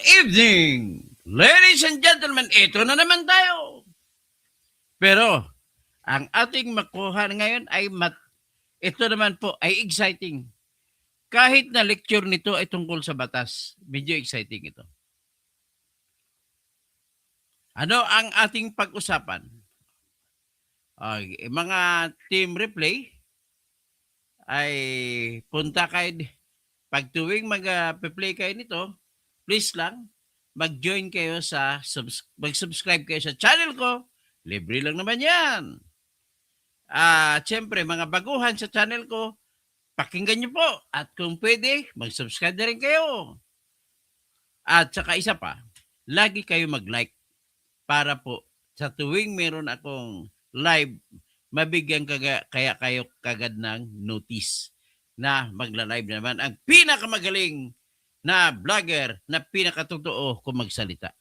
evening! Ladies and gentlemen, ito na naman tayo. Pero, ang ating makuha ngayon ay ito naman po ay exciting. Kahit na lecture nito ay tungkol sa batas, medyo exciting ito. Ano ang ating pag-usapan? Mga team replay ay punta kayo. Pag tuwing mag-play kayo nito, please lang, mag-join kayo mag-subscribe kayo sa channel ko. Libre lang naman yan. Siyempre, mga baguhan sa channel ko, pakinggan nyo po. At kung pwede, mag-subscribe na rin kayo. At saka isa pa, lagi kayo mag-like para po sa tuwing meron akong live, mabigyan kaya kayo kagad ng notice na magla-live naman ang pinakamagaling na vlogger na pinakatotoo kung magsalita.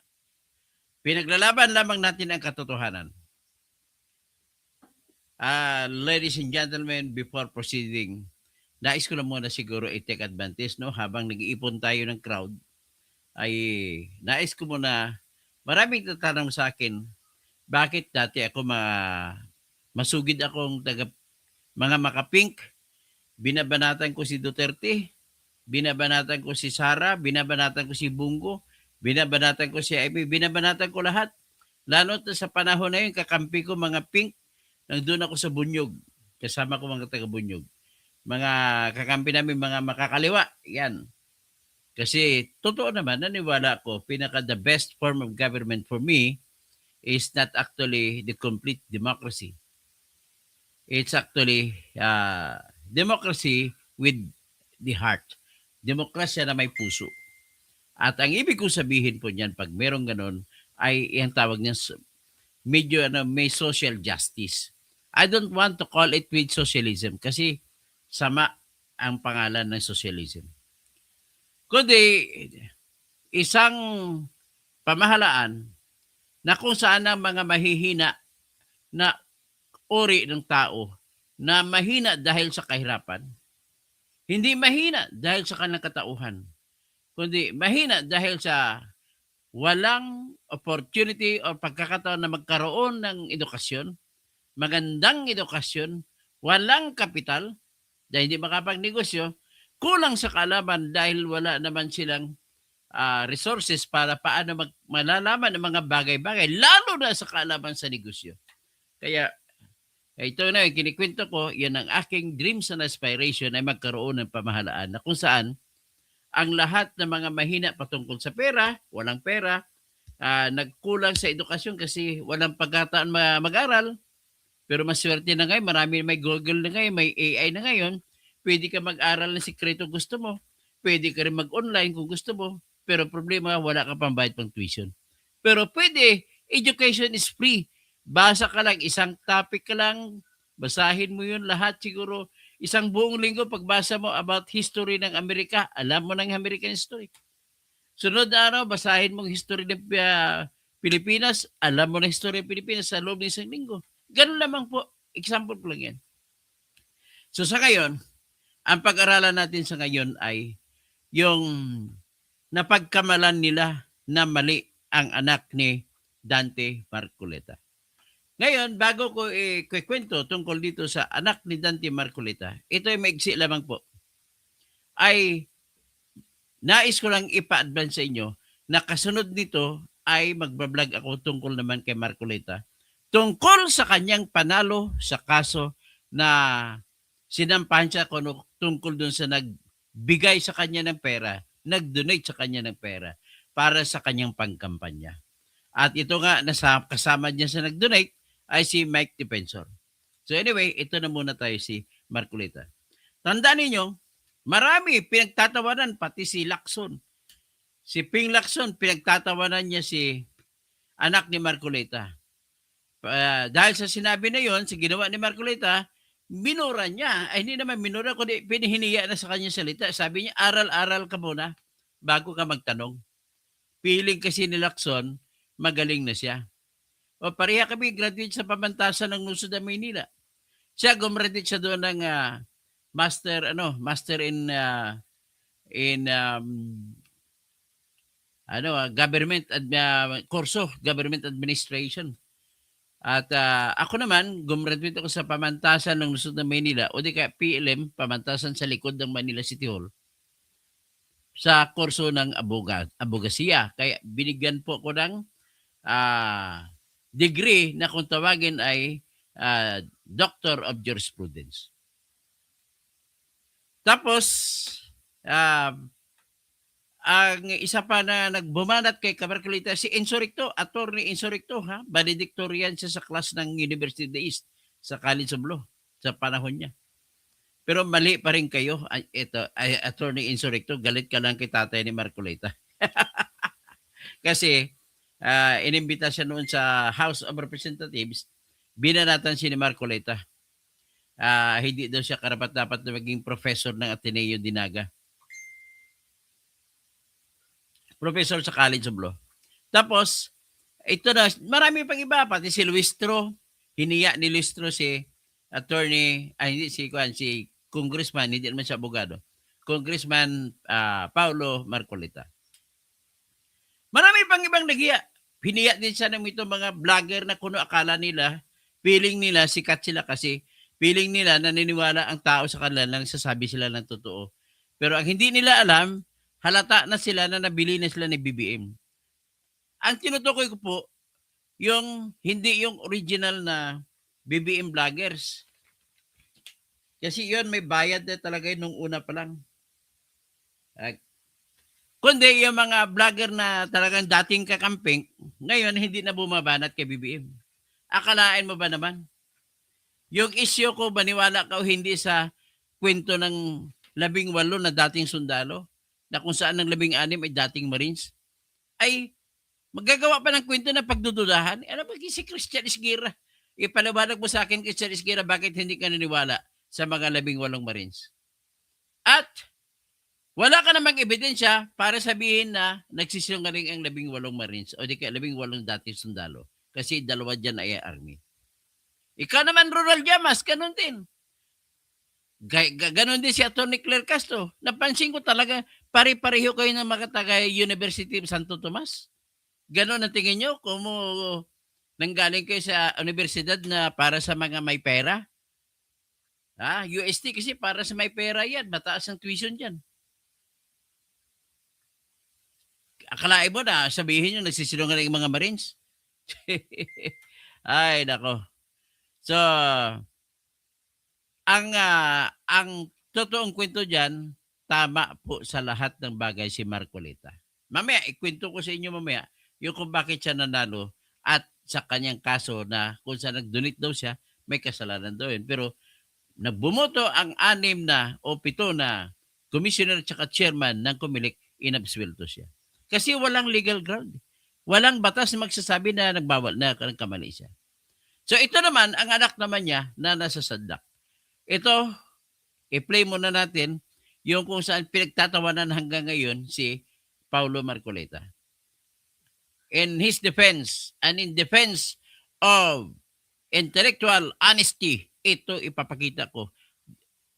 Pinaglalaban lamang natin ang katotohanan. Ladies and gentlemen, before proceeding, nais ko lang muna siguro i-take advantage, no? Habang nag-iipon tayo ng crowd, ay nais ko muna, maraming tatanong sa akin, bakit dati ako masugid akong mga makapink, binabanatan ko si Duterte, binabanatan ko si Sara, binabanatan ko si Bungo, binabanatan ko si Ivy, binabanatan ko lahat. Lalo sa panahon na yun, kakampi ko mga pink, nandun ako sa Bunyog. Kasama ko mga taga-Bunyog. Mga kakampi namin, mga makakaliwa. Yan. Kasi totoo naman, naniwala ko, the best form of government for me is not actually the complete democracy. It's actually democracy with the heart. Demokrasya na may puso. At ang ibig kong sabihin po niyan, pag merong ganon, ay yung tawag niya medyo may social justice. I don't want to call it with socialism kasi sama ang pangalan ng socialism. Kundi isang pamahalaan na kung saan ang mga mahihina na uri ng tao na mahina dahil sa kahirapan, hindi mahina dahil sa kanilang katauhan, kundi mahina dahil sa walang opportunity o pagkakataon na magkaroon ng edukasyon, magandang edukasyon, walang kapital dahil hindi makapagnegosyo, kulang sa kaalaman dahil wala naman silang resources para paano malalaman ng mga bagay-bagay, lalo na sa kaalaman sa negosyo. Kaya ito na yung kinikwento ko, yan ang aking dreams and aspiration ay magkaroon ng pamahalaan na kung saan ang lahat ng mga mahina patungkol sa pera, walang pera, nagkulang sa edukasyon kasi walang pagkataon mag-aral. Pero maswerte na ngayon, marami may Google na ngayon, may AI na ngayon. Pwede ka mag-aral ng sikreto gusto mo. Pwede ka rin mag-online kung gusto mo. Pero problema, wala ka pang bayad pang tuition. Pero pwede, education is free. Basa ka lang, isang topic ka lang, basahin mo yun lahat siguro. Isang buong linggo pagbasa mo about history ng Amerika, alam mo ng American history. Sunod na araw, basahin mo history ng Pilipinas, alam mo na history ng Pilipinas sa loob ng isang linggo. Ganun lamang po, example po lang yan. So sa ngayon, ang pag-aralan natin sa ngayon ay yung napagkamalan nila na mali ang anak ni Dante Marcoleta. Ngayon, bago ko ikwento tungkol dito sa anak ni Dante Marcoleta, ito ay maigsi lamang po, ay nais ko lang ipa-advance sa inyo na kasunod nito ay magbablog ako tungkol naman kay Marcoleta, tungkol sa kanyang panalo sa kaso na sinampahan siya tungkol dun sa nagbigay sa kanya ng pera, nag-donate sa kanya ng pera para sa kanyang pangkampanya. At ito nga, kasama niya sa nag-donate, ay si Mike Defensor. So anyway, ito na muna tayo si Marcoleta. Tandaan ninyo, marami pinagtatawanan, pati si Lacson. Si Ping Lacson, pinagtatawanan niya si anak ni Marcoleta. Dahil sa sinabi na yon, sa ginawa ni Marcoleta, minura niya. Ay hindi naman minura, kundi pinihiniya na sa kanya salita. Sabi niya, aral-aral ka muna bago ka magtanong. Piling kasi ni Lacson, magaling na siya. O pareha kami graduate sa pamantasan ng Lungsod ng Maynila. Siya gumraduate siya doon ng master in kurso, government administration. At ako naman, gumraduate ako sa pamantasan ng Lungsod ng Maynila o di kaya PLM, pamantasan sa likod ng Manila City Hall sa kurso ng abogasiya. Kaya binigyan po ko ng degree na kung tawagin ay Doctor of Jurisprudence. Tapos, ang isa pa na nagbumanat kay Marcolita, si Insurrecto, Attorney Insurrecto, valedictorian siya sa class ng University of the East sa College of Law sa panahon niya. Pero mali pa rin kayo. Attorney Insurrecto, galit ka lang kay tatay ni Marcolita. Kasi inimbita siya noon sa House of Representatives, binanatan si ni Marcolita. Hindi daw siya karapat-dapat na maging professor ng Ateneo Dinaga. Professor sa College of Law. Tapos, ito na, marami pang iba, pati si Luistro, hiniya ni Luistro si Congressman, hindi naman siya abogado, Congressman Paulo Marcolita. Marami pang ibang nagiya. Hiniya din siya ng itong mga vlogger na kuno akala nila, feeling nila, sikat sila kasi, feeling nila naniniwala ang tao sa kanila na nagsasabi sila ng totoo. Pero ang hindi nila alam, halata na sila na nabili na sila ni BBM. Ang tinutukoy ko po, hindi yung original na BBM vloggers. Kasi yun, may bayad na talaga yun nung una pa lang. Kundi yung mga vlogger na talagang dating kakamping, ngayon hindi na bumabanat kay BBM. Akalain mo ba naman? Yung issue ko, maniwala ka o hindi sa kwento ng 18 na dating sundalo, na kung saan ng 16 ay dating Marines, ay magagawa pa ng kwento na pagdududahan. Ano ba si Christian Esguerra? Ipaliwanag mo sa akin, Christian Esguerra, bakit hindi ka naniniwala sa mga 18 Marines? At wala ka namang ebidensya para sabihin na nagsisinungaling ang 18 Marines o di kaya 18 dating sundalo. Kasi dalawa dyan ay army. Ikaw naman, Rural Llamas, ganun din. Ganon din si Atty. Claire Castro. Napansin ko talaga, pare-pareho kayo ng mga taga University of Santo Tomas. Ganon ang tingin nyo kung nanggaling kayo sa universidad na para sa mga may pera. UST kasi para sa may pera yan. Mataas ang tuition dyan. Akalain mo na sabihin nyo nagsisinungaling ang mga Marines? Ay, nako. So, ang totoong kwento dyan, tama po sa lahat ng bagay si Marcolita. Mamaya, ikwento ko sa inyo mamaya yung kung bakit siya nanalo at sa kanyang kaso na kung saan nag-donate daw siya, may kasalanan daw yun. Pero nagbumoto ang 6 na o 7 na commissioner at chairman ng Comelec, inabsuelto siya. Kasi walang legal ground. Walang batas na magsasabi na nagbawal na kamali siya. So ito naman, ang anak naman niya na nasa SADC. Ito, i-play muna natin yung kung saan pinagtatawanan hanggang ngayon si Paulo Marcolita. In his defense and in defense of intellectual honesty, ito ipapakita ko.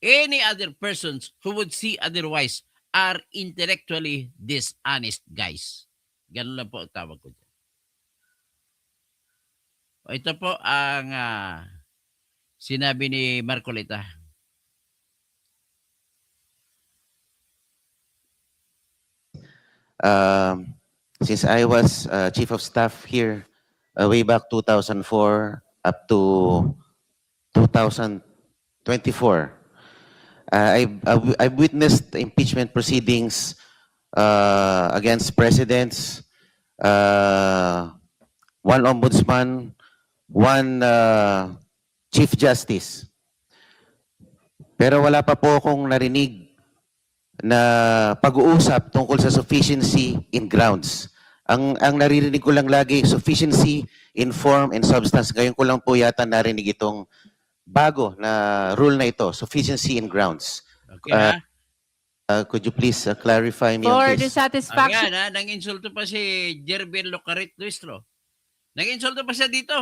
Any other persons who would see otherwise are intellectually dishonest, guys. Ganun lang po ang tawag ko dyan. Ito po ang sinabi ni Marcolita. Since I was Chief of Staff here way back 2004 up to 2024, I've witnessed impeachment proceedings against presidents, one ombudsman, one Chief Justice. Pero wala pa po akong narinig na pag-uusap tungkol sa sufficiency in grounds. Ang naririnig ko lang lagi, sufficiency in form and substance. Ngayon ko lang po yata narinig itong bago na rule na ito, sufficiency in grounds. Okay, Could you please clarify me For on the this? satisfaction. Ayan, nang-insulto pa si Jervin Locarit Luistro. Nang-insulto pa siya dito.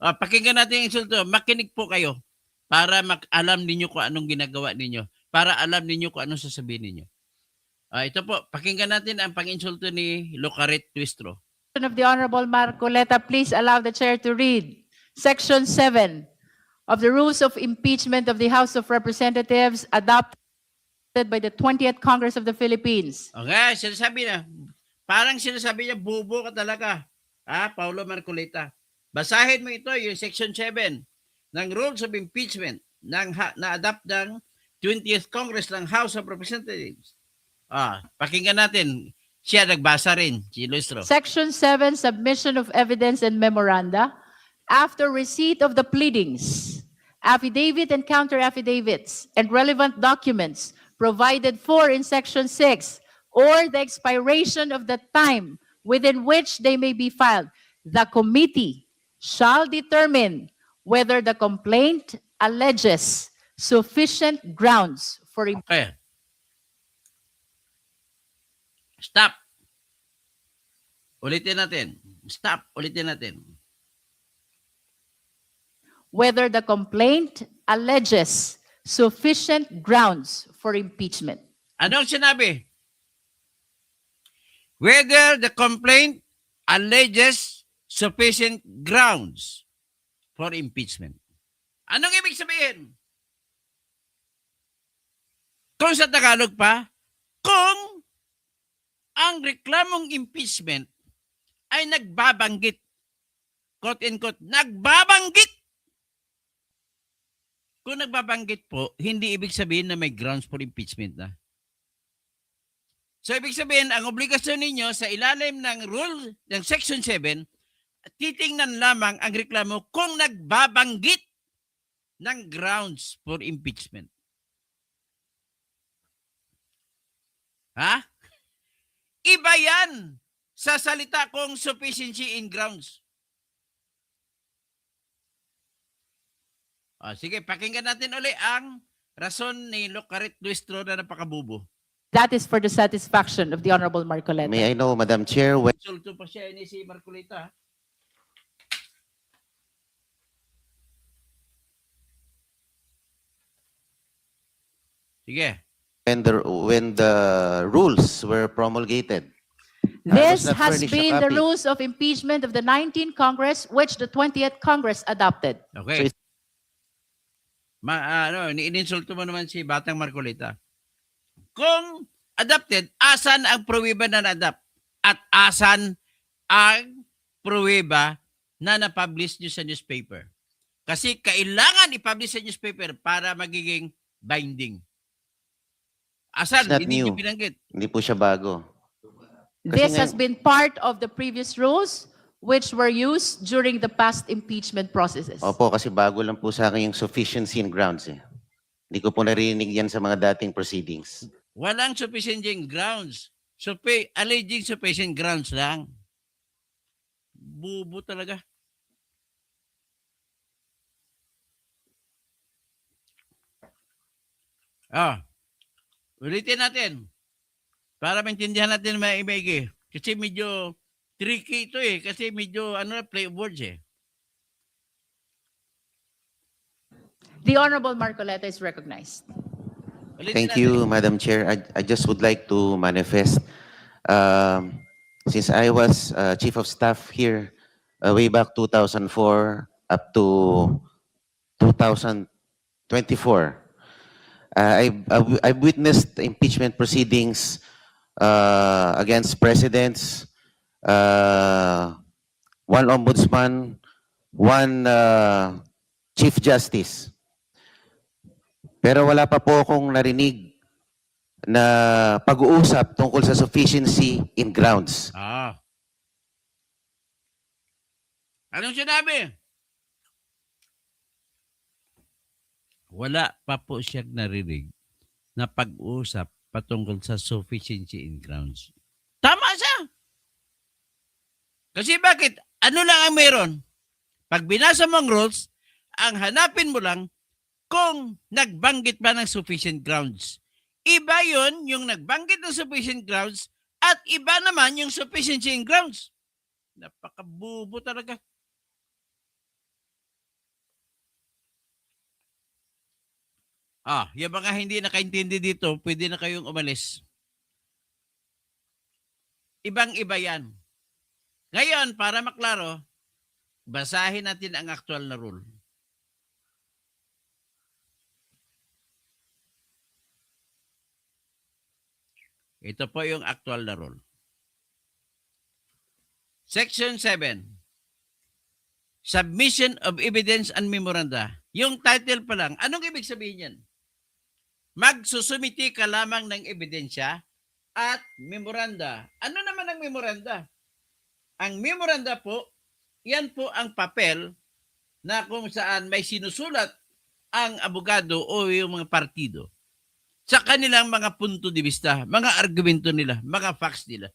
Pakinggan natin yung insulto. Makinig po kayo para alam ninyo kung anong ginagawa ninyo. Para alam ninyo kung anong sasabihin ninyo. Ito po, pakinggan natin ang pang-insulto ni Locaret Twistro. Of the Honorable Marcoleta, please allow the chair to read Section 7 of the Rules of Impeachment of the House of Representatives adopted by the 20th Congress of the Philippines. Okay, sinasabi na. Parang sinasabi niya, bubo ka talaga. Paulo Marcoleta. Basahin mo ito, yung Section 7 ng Rules of Impeachment na-adapt ng 20th Congress ng House of Representatives. Pakinggan natin. Siya nagbasa rin, si Lustro. Section 7, Submission of Evidence and Memoranda. After receipt of the pleadings, affidavit and counter-affidavits, and relevant documents provided for in Section 6, or the expiration of the time within which they may be filed, the committee shall determine whether the complaint alleges sufficient grounds for Okay. Stop. Ulitin natin. Stop. Ulitin natin. whether the complaint alleges sufficient grounds for impeachment. Anong sinabi? Whether the complaint alleges sufficient grounds for impeachment. Anong ibig sabihin? Kung sa Tagalog pa, kung ang reklamong impeachment ay nagbabanggit, quote-unquote, nagbabanggit. Kung nagbabanggit po, hindi ibig sabihin na may grounds for impeachment na. So, ibig sabihin, ang obligasyon ninyo sa ilalim ng rule ng Section 7, titingnan lamang ang reklamo kung nagbabanggit ng grounds for impeachment. Iba yan sa salita kong sufficiency in grounds. Sige, pakinggan natin uli ang rason ni Locaret Twistro na napakabubo. That is for the satisfaction of the Honorable Marcoleta. May I know, Madam Chair, when Sulto pa siya ni si Marcoleta. Sige. when the rules were promulgated? This not has furnished a been the copy. rules of impeachment of the 19th Congress, which the 20th Congress adopted. Okay. So Ininsulto mo naman si Batang Marcoleta. Kung adopted, asan ang pruweba na na-adapt? At asan ang pruweba na na-publish nyo sa newspaper? Kasi kailangan i-publish sa newspaper para magiging binding. Asan? It's not Hindi nyo new. binanggit. Hindi po siya bago. This nga- has been part of the previous rules which were used during the past impeachment processes. Opo, kasi bago lang po sa akin yung sufficiency in grounds. Hindi ko po narinig yan sa mga dating proceedings. Walang sufficient grounds. Alleging sufficient grounds lang. Bubo talaga. Ulitin natin. Para maintindihan natin maigi. Kasi medyo tricky ito Kasi medyo play of words The Honorable Marcoleta is recognized. Ulitin Thank natin. you, Madam Chair. I just would like to manifest, since I was Chief of Staff here way back 2004 up to 2024, I've witnessed impeachment proceedings against presidents, one ombudsman, one Chief Justice. Pero wala pa po akong narinig na pag-uusap tungkol sa sufficiency in grounds. Anong sinabi? Wala pa po siya narinig na pag-usap patungkol sa sufficiency in grounds. Tama siya. Kasi bakit? Ano lang ang meron? Pag binasa mo ang rules, ang hanapin mo lang kung nagbanggit ba ng sufficient grounds. Iba yun yung nagbanggit ng sufficient grounds at iba naman yung sufficiency in grounds. Napakabubo talaga. Yung mga hindi nakaintindi dito, pwede na kayong umalis. Ibang-iba yan. Ngayon, para maklaro, basahin natin ang actual na rule. Ito po yung actual na rule. Section 7. Submission of evidence and memoranda. Yung title pa lang, anong ibig sabihin yan? Magsusumiti ka lamang ng ebidensya at memoranda. Ano naman ang memoranda? Ang memoranda po, yan po ang papel na kung saan may sinusulat ang abogado o yung mga partido sa kanilang mga punto de vista, mga argumento nila, mga facts nila.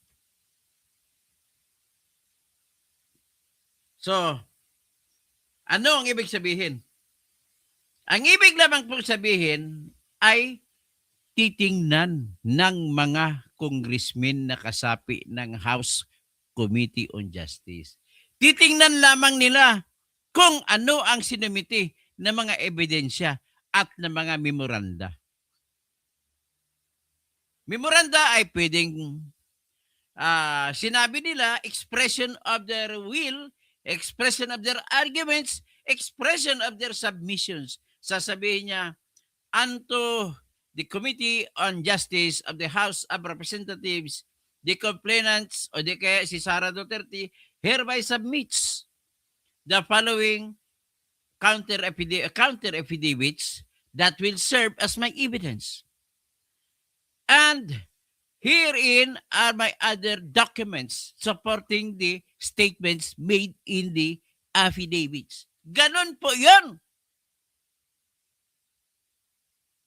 So, ano ang ibig sabihin? Ang ibig lamang pong sabihin ay titingnan ng mga congressmen na kasapi ng House Committee on Justice. Titingnan lamang nila kung ano ang sinumiti ng mga ebidensya at ng mga memoranda. Memoranda ay pwedeng sinabi nila expression of their will, expression of their arguments, expression of their submissions. Sasabihin niya, unto the Committee on Justice of the House of Representatives, the complainants o di kaya si Sara Duterte hereby submits the following counter affidavits that will serve as my evidence. And herein are my other documents supporting the statements made in the affidavits. Ganon po yun.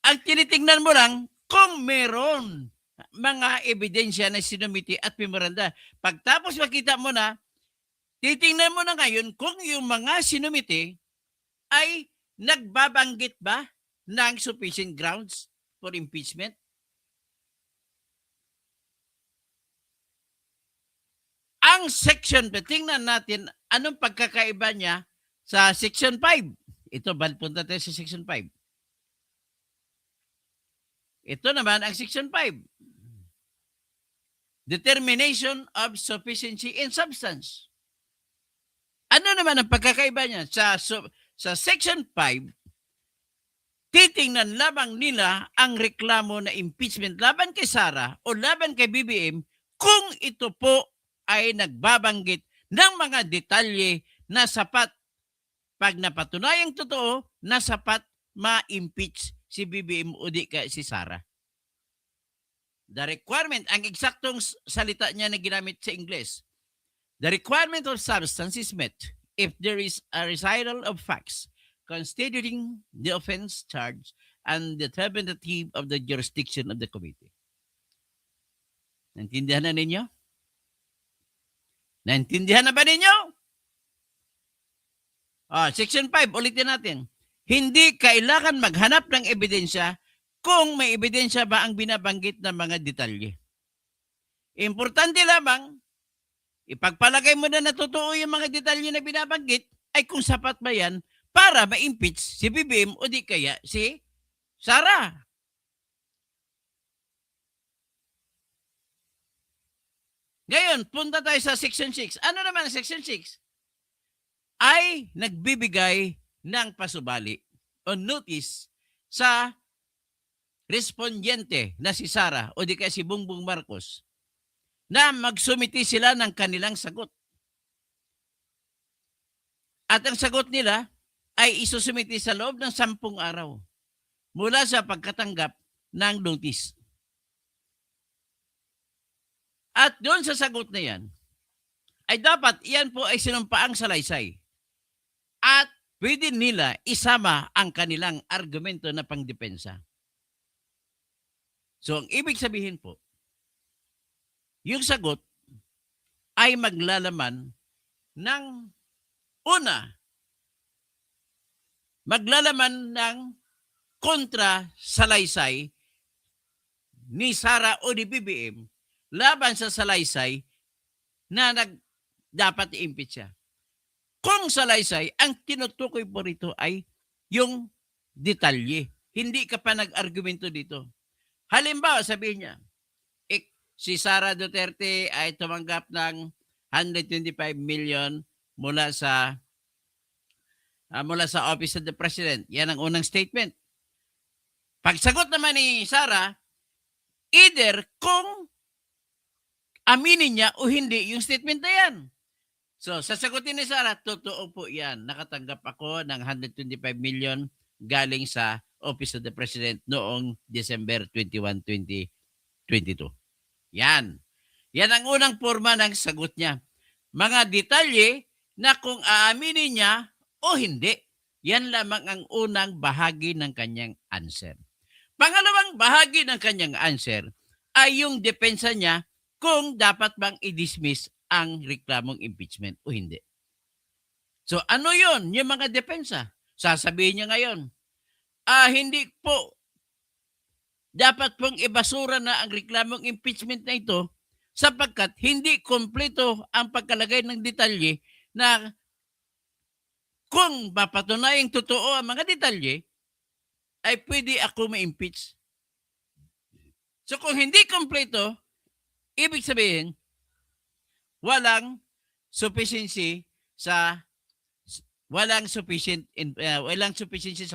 Ang tinitingnan mo lang kung meron mga ebidensya na sinumiti at memoranda. Pagtapos makita mo na, titingnan mo na ngayon kung yung mga sinumiti ay nagbabanggit ba ng sufficient grounds for impeachment? Ang section, tingnan natin anong pagkakaiba niya sa section 5. Ito, punta tayo sa section 5. Ito naman ang section 5. Determination of sufficiency in substance. Ano naman ang pagkakaiba niya? Sa section 5, titingnan lamang nila ang reklamo na impeachment laban kay Sara o laban kay BBM kung ito po ay nagbabanggit ng mga detalye na sapat, pag napatunayang totoo, na sapat ma-impeach si BBM o di ka si Sara. The requirement, ang eksaktong salita niya na ginamit sa Ingles, the requirement of substance is met if there is a recital of facts constituting the offense charge and determinative of the jurisdiction of the committee. Naintindihan na ninyo? Naintindihan na ba ninyo? Section 5, ulitin natin. Hindi kailangan maghanap ng ebidensya kung may ebidensya ba ang binabanggit ng mga detalye. Importante lamang, ipagpalagay mo na totoo yung mga detalye na binabanggit ay kung sapat ba yan para ma-impeach si BBM o di kaya si Sara. Ngayon, punta tayo sa Section 6. Ano naman ang Section 6? Ay nagbibigay ng pasubali o notice sa respondyente na si Sara o di kaya si Bongbong Marcos na magsumiti sila ng kanilang sagot. At ang sagot nila ay isusumiti sa loob ng 10 araw mula sa pagkatanggap ng notice. At doon sa sagot na yan, ay dapat iyan po ay sinumpaang salaysay. At pwede nila isama ang kanilang argumento na pangdepensa. So, ang ibig sabihin po, yung sagot ay maglalaman ng una, maglalaman ng kontra salaysay ni Sara o ni BBM laban sa salaysay na dapat i-impeach siya. Kung salaysay, ang tinutukoy po rito ay yung detalye. Hindi ka pa nag-argumento dito. Halimbawa, sabihin niya, si Sara Duterte ay tumanggap ng 125 million mula sa Office of the President. Yan ang unang statement. Pagsagot naman ni Sara, either kung aminin niya o hindi yung statement na yan. So, sasagutin ni Sara, totoo po yan. Nakatanggap ako ng 125 million galing sa Office of the President noong December 21, 2022. Yan. Yan ang unang forma ng sagot niya. Mga detalye na kung aaminin niya o hindi. Yan lamang ang unang bahagi ng kanyang answer. Pangalawang bahagi ng kanyang answer ay yung depensa niya kung dapat bang i-dismiss ang reklamong impeachment o hindi. So ano yun? Yung mga depensa. Sasabihin niya ngayon, hindi po dapat pong ibasura na ang reklamong impeachment na ito sapagkat hindi kompleto ang pagkalagay ng detalye na kung mapatunayang totoo ang mga detalye, ay pwede ako ma-impeach. So kung hindi kompleto, ibig sabihin, walang sufficiency sa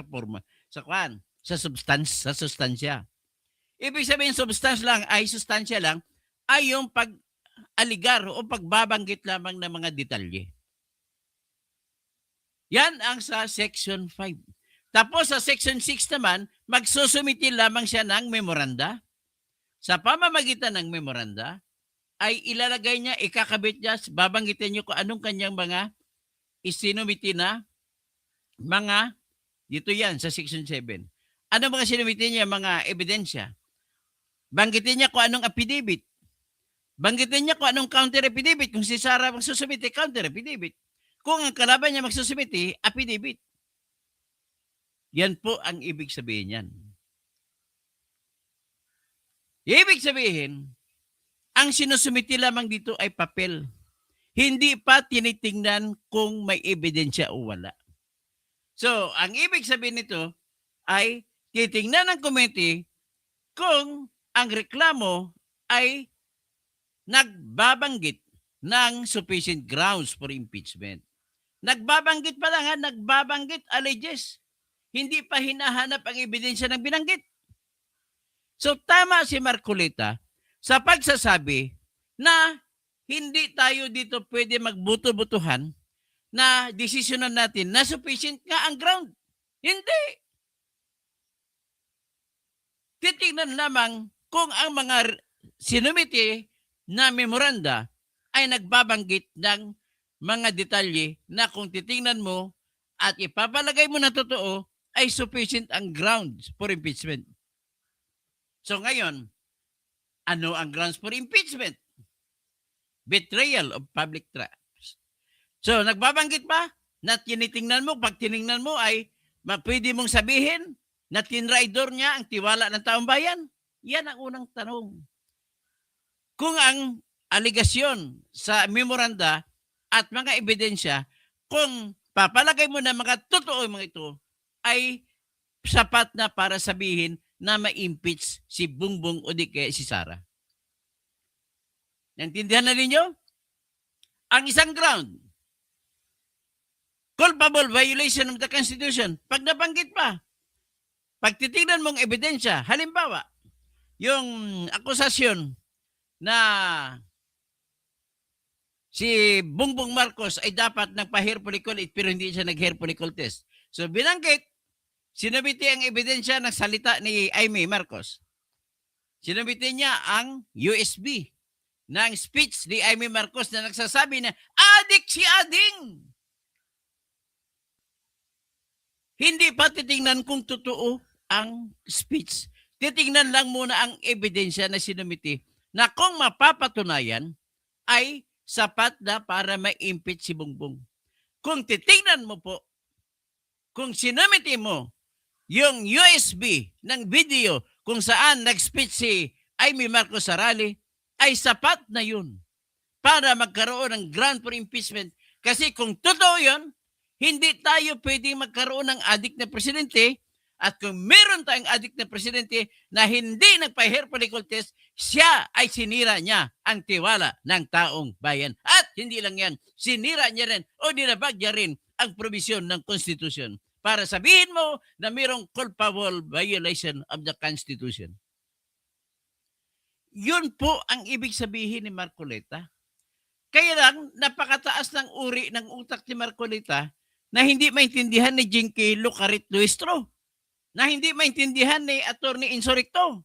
forma, sa sustansya. Ibig sabihin sustansya lang ay yung pag-aligar o pagbabanggit lamang ng mga detalye. Yan ang sa Section 5. Tapos sa Section 6 naman, magsusumiti lamang siya ng memoranda. Sa pamamagitan ng memoranda, ay ilalagay niya, ikakabit niya, babanggitin niyo kung anong kanyang mga isinumiti na mga, dito yan sa Section 7. Ano mga sinumiti niya, mga ebidensya? Banggitin niya kung anong affidavit. Banggitin niya kung anong counter-affidavit. Kung si Sara magsusumiti, counter-affidavit. Kung ang kalaban niya magsusumiti, affidavit. Yan po ang ibig sabihin yan. Ibig sabihin, ang sinusumiti lamang dito ay papel. Hindi pa tinitingnan kung may ebidensya o wala. So, ang ibig sabihin nito ay titingnan ng committee kung ang reklamo ay nagbabanggit ng sufficient grounds for impeachment. Nagbabanggit pa lang, nagbabanggit alleges. Hindi pa hinahanap ang ebidensya ng binanggit. So tama si Marcolita sa pagsasabi na hindi tayo dito pwede magbuto-butuhan na desisyonan natin na sufficient nga ang ground. Hindi. Titingnan lamang kung ang mga sinumiti na memoranda ay nagbabanggit ng mga detalye na kung titingnan mo at ipapalagay mo na totoo ay sufficient ang grounds for impeachment. So ngayon, ano ang grounds for impeachment? Betrayal of public trust. So nagbabanggit pa na tinitingnan mo, pag tiningnan mo ay pwede mong sabihin na tinraidor niya ang tiwala ng taong bayan? Yan ang unang tanong. Kung ang aligasyon sa memoranda at mga ebidensya, kung papalagay mo na mga totoo mga ito, ay sapat na para sabihin na ma-impeach si Bongbong o di kaya si Sara. Naintindihan na ninyo? Ang isang ground, culpable violation of the Constitution, pag nabanggit pa, pag titignan mong ebidensya, halimbawa, yung akusasyon na si Bongbong Marcos ay dapat nagpa-hair follicle pero hindi siya nag-hair follicle test. So binanggit, sinabiti ang ebidensya ng salita ni Aimee Marcos. Sinabiti niya ang USB ng speech ni Aimee Marcos na nagsasabi na adik si Ading. Hindi pa titingnan kung totoo ang speech. Titingnan lang muna ang ebidensya na sinumiti na kung mapapatunayan ay sapat na para ma-impeach si Bongbong. Kung titingnan mo po, kung sinumiti mo yung USB ng video kung saan nag-speech si Aimee Marcos sa rally, ay sapat na yun para magkaroon ng ground for impeachment. Kasi kung totoo yun, hindi tayo pwedeng magkaroon ng adik na presidente At kung meron tayong adik na presidente na hindi nagpa-hair follicle test, siya ay sinira niya ang tiwala ng taong bayan. At hindi lang yan, sinira niya rin o nilabag niya rin ang provision ng Constitution para sabihin mo na mayroong culpable violation of the Constitution. Yun po ang ibig sabihin ni Marcoleta. Kaya lang, napakataas ng uri ng utak ni Marcoleta na hindi maintindihan ni Jinky Lucarit Luistro, na hindi maintindihan ni Attorney Insurrecto,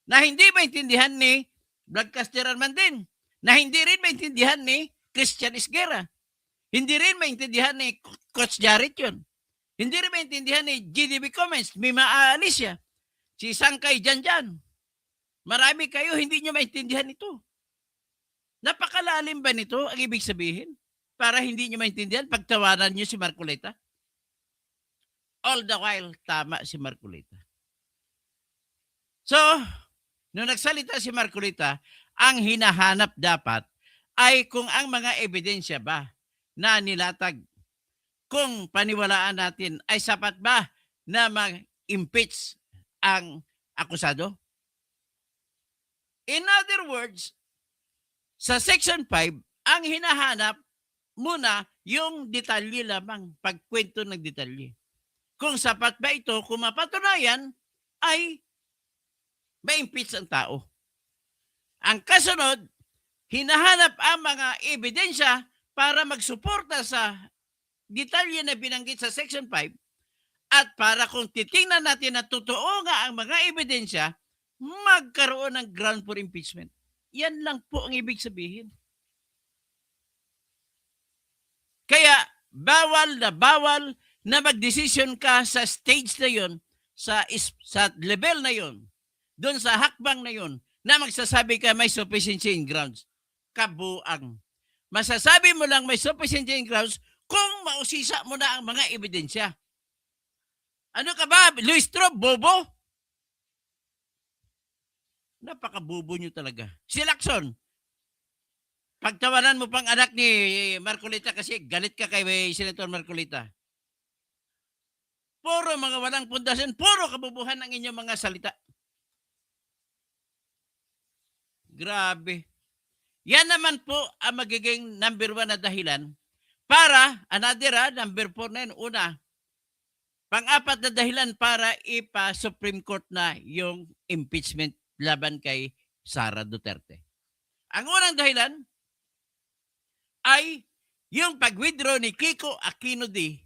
na hindi maintindihan ni Vlogcaster Armandin, na hindi rin maintindihan ni Christian Esguerra, hindi rin maintindihan ni Coach Jarrett yun, hindi rin maintindihan ni GDB Comments, Mima Alicia, si Sangkay Janjan. Marami kayo, hindi nyo maintindihan ito. Napakalalim ba nito ang ibig sabihin? Para hindi nyo maintindihan, pagtawanan nyo si Marcoleta? All the while, tama si Marcoleta. So, nung nagsalita si Marcoleta, ang hinahanap dapat ay kung ang mga ebidensya ba na nilatag, kung paniwalaan natin ay sapat ba na mag-impeach ang akusado? In other words, sa Section 5, ang hinahanap muna yung detalye lamang, pagkwento ng detalye. Kung sapat ba ito, kung mapatunayan, ay ma-impeach ang tao. Ang kasunod, hinahanap ang mga ebidensya para magsuporta sa detalye na binanggit sa Section 5 at para kung titingnan natin na totoo nga ang mga ebidensya, magkaroon ng ground for impeachment. Yan lang po ang ibig sabihin. Kaya bawal na magdesisyon ka sa stage na yon, sa level na yon, doon sa hakbang na yon, na magsasabi ka may sufficiency in grounds. Kabuang. Masasabi mo lang may sufficiency in grounds kung mausisa mo na ang mga ebidensya. Ano ka ba, Luistro, bobo? Napakabubo nyo talaga. Si Lacson, pagtawanan mo pang anak ni Marcoleta kasi galit ka kay Senator Marcoleta. Puro mga walang pundasyon, puro kabubuhan ng inyong mga salita. Grabe. Yan naman po ang magiging number 1 na dahilan para, number 4 na yun, una, pang-apat na dahilan para ipa-Supreme Court na yung impeachment laban kay Sara Duterte. Ang unang dahilan ay yung pag-withdraw ni Kiko Aquino D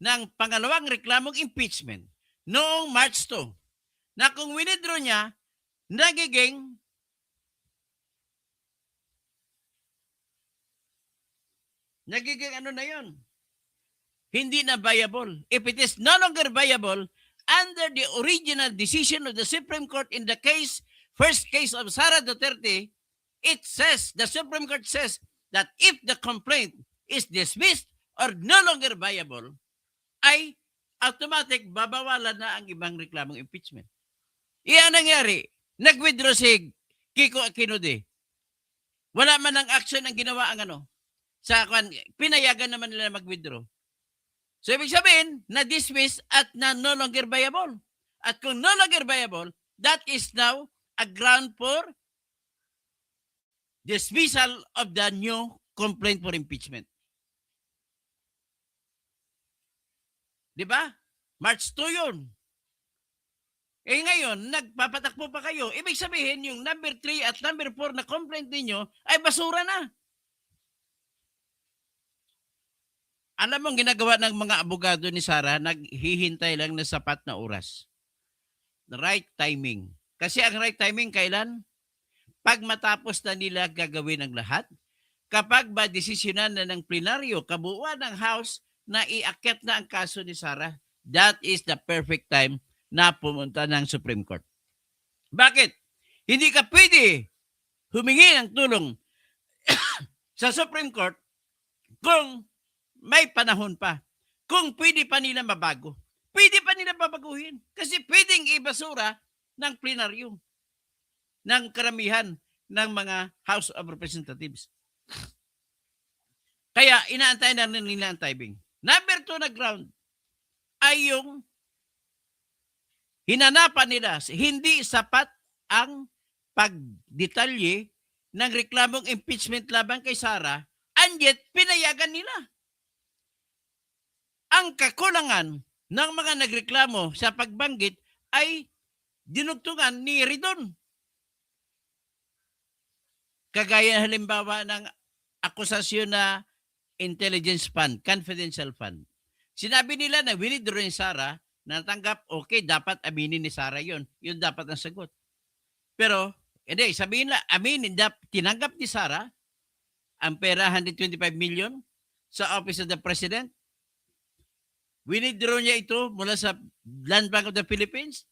ng pangalawang reklamong impeachment noong March 2 na kung withdraw niya, nagiging ano na yon? Hindi na viable. If it is no longer viable, under the original decision of the Supreme Court in the first case of Sara Duterte, it says, the Supreme Court says that if the complaint is dismissed or no longer viable, ay automatic babawalan na ang ibang reklamong impeachment. Iyan nangyari, nag-withdraw si Kiko Aquino D. Wala man ang action ang ginawa ang pinayagan naman nila mag-withdraw. So, ibig sabihin, na-dismiss at no longer viable. At kung no longer viable, that is now a ground for dismissal of the new complaint for impeachment. Di ba? March 2 yun. Eh ngayon, nagpapatakbo pa kayo. Ibig sabihin, yung number 3 at number 4 na complaint ninyo ay basura na. Alam mo, ginagawa ng mga abogado ni Sara, naghihintay lang ng sapat na oras. The right timing. Kasi ang right timing kailan? Pag matapos na nila gagawin ang lahat, kapag ba desisyonan na ng plenaryo, kabuuan ng House na iakyat na ang kaso ni Sara, that is the perfect time na pumunta ng Supreme Court. Bakit? Hindi ka pwede humingi ng tulong sa Supreme Court kung may panahon pa. Kung pwede pa nila mabago. Pwede pa nila babaguhin. Kasi pwedeng ibasura ng plenaryo ng karamihan ng mga House of Representatives. Kaya inaantay na nila ang timing. Number 2 na ground ay yung hinanapan nila, hindi sapat ang pagdetalye ng reklamong impeachment laban kay Sara, and yet pinayagan nila. Ang kakulangan ng mga nagreklamo sa pagbanggit ay dinugtungan ni Ridon. Kagaya halimbawa ng akusasyon na intelligence fund, confidential fund. Sinabi nila na withdraw ni Sara, natanggap, okay, dapat aminin ni Sara yun. Yun dapat ang sagot. Pero, hindi, sabihin na, aminin, tinanggap ni Sara ang pera, 125 million, sa Office of the President. Withdraw niya ito mula sa Land Bank of the Philippines.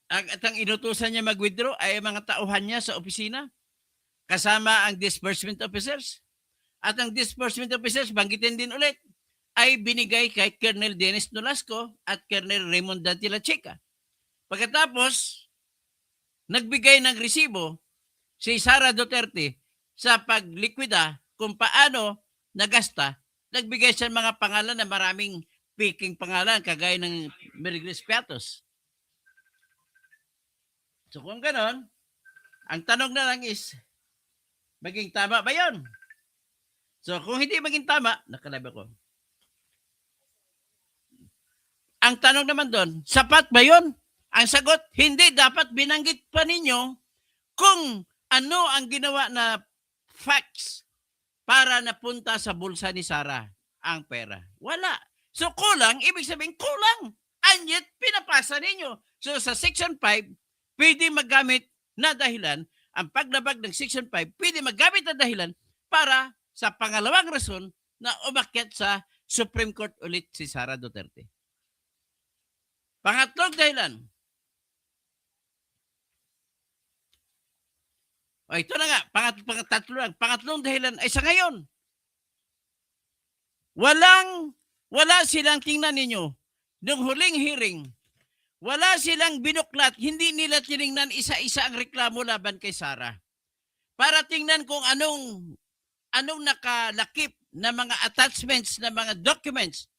At ang inutusan niya mag-withdraw ay mga tauhan niya sa opisina, kasama ang disbursement officers. At ang disbursement officers, banggitin din ulit, ay binigay kay Colonel Dennis Nolasco at Colonel Raymond Dantila Checa. Pagkatapos, nagbigay ng resibo si Sara Duterte sa paglikwida kung paano nagasta. Nagbigay siya ng mga pangalan na maraming peking pangalan, kagaya ng Mergles Piatos. So kung ganon, ang tanong na lang is, maging tama ba yun? So kung hindi maging tama, nakalab ako. Ang tanong naman doon, sapat ba yun? Ang sagot, hindi. Dapat binanggit pa ninyo kung ano ang ginawa na facts para napunta sa bulsa ni Sara ang pera. Wala. So kulang, ibig sabihin kulang. And yet, pinapasa ninyo. So sa Section 5, pwede magamit na dahilan, ang paglabag ng Section 5, pwede magamit na dahilan para sa pangalawang rason na umakyat sa Supreme Court ulit si Sara Duterte. Pangatlong dahilan. O ito na nga, pangatlong dahilan ay sa ngayon. Wala silang, tingnan ninyo, nung huling hearing, wala silang binuklat, hindi nila tinignan isa-isa ang reklamo laban kay Sara. Para tingnan kung anong nakalakip na mga attachments, na mga documents,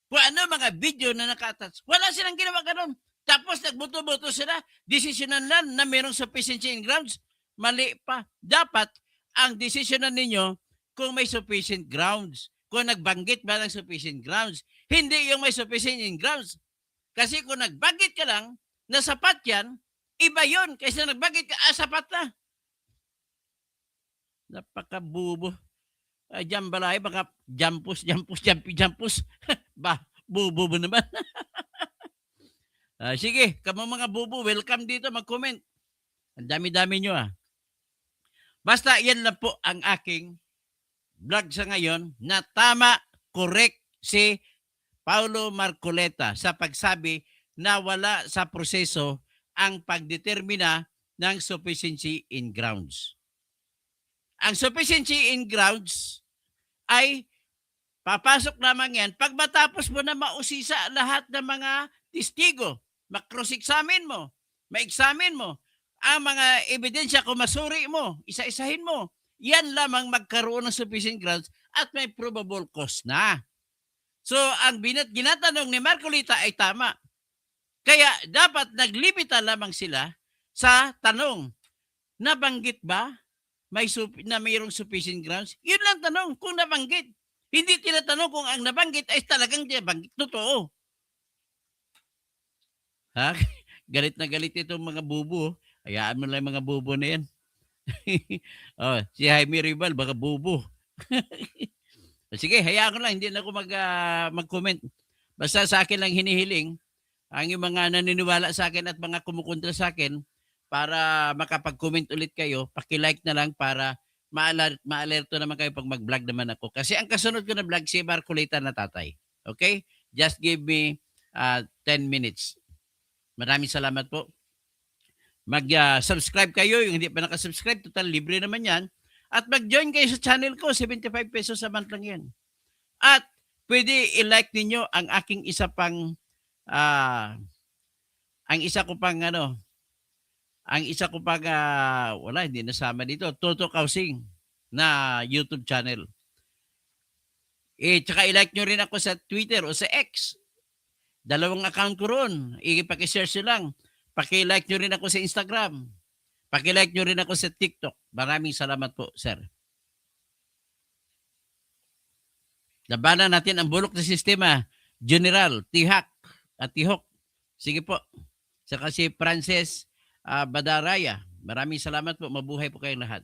kung ano mga video na naka-attach. Wala silang ginawa ganun. Tapos nagbuto-buto sila, desisyonan lang na mayroong sufficiency in grounds. Mali pa. Dapat ang desisyonan ninyo kung may sufficient grounds. Kung nagbanggit ba ng sufficient grounds. Hindi yung may sufficient in grounds. Kasi kung nagbanggit ka lang na sapat yan, iba yun. Kaysa nagbanggit ka, sapat na. Napakabubo. Jambalay, baka jampus. Ba, bubo naman. Sige, kamo mga bubo, welcome dito, mag-comment. Ang dami-dami nyo Basta yan lang po ang aking vlog sa ngayon na tama, correct si Paulo Marcoleta sa pagsabi na wala sa proseso ang pagdetermina ng sufficiency in grounds. Ang sufficiency in grounds ay papasok lamang yan pag matapos mo na mausisa lahat ng mga testigo, makross-examine mo, ma-examine mo, ang mga ebidensya kung masuri mo, isa-isahin mo, yan lamang magkaroon ng sufficient grounds at may probable cause na. So, ang ginatanong ni Marcoleta ay tama. Kaya dapat naglimita lamang sila sa tanong, nabanggit ba na mayroong sufficient grounds? Yun lang tanong, kung nabanggit. Hindi tinatanong kung ang nabanggit ay talagang nabanggit. Totoo. Galit na galit itong mga bubo. Hayaan mo lang mga bubo na yan. Si Jaime Rival, baka bubo. Sige, hayaan ko lang. Hindi na ako mag-comment. Basta sa akin lang hinihiling ang yung mga naniniwala sa akin at mga kumukontra sa akin para makapag-comment ulit kayo. Paki-like na lang para ma-alerto naman kayo pag mag-vlog naman ako. Kasi ang kasunod ko na vlog, si Marcoleta na tatay. Okay? Just give me 10 minutes. Maraming salamat po. Mag-subscribe kayo. Yung hindi pa nakasubscribe, total libre naman yan. At mag-join kayo sa channel ko. 75 pesos a month lang yan. At pwede i-like ninyo ang aking isa pang wala, hindi nasama dito, Toto Kausing na YouTube channel. Tsaka i-like nyo rin ako sa Twitter o sa X. Dalawang account ko ron. Ipaki-search nyo lang. Paki-like nyo rin ako sa Instagram. Paki-like nyo rin ako sa TikTok. Maraming salamat po, sir. Labanan natin ang bulok na sistema. General, Tihak at Tihok. Sige po. Saka si Frances Badaraya. Maraming salamat po. Mabuhay po kayong lahat.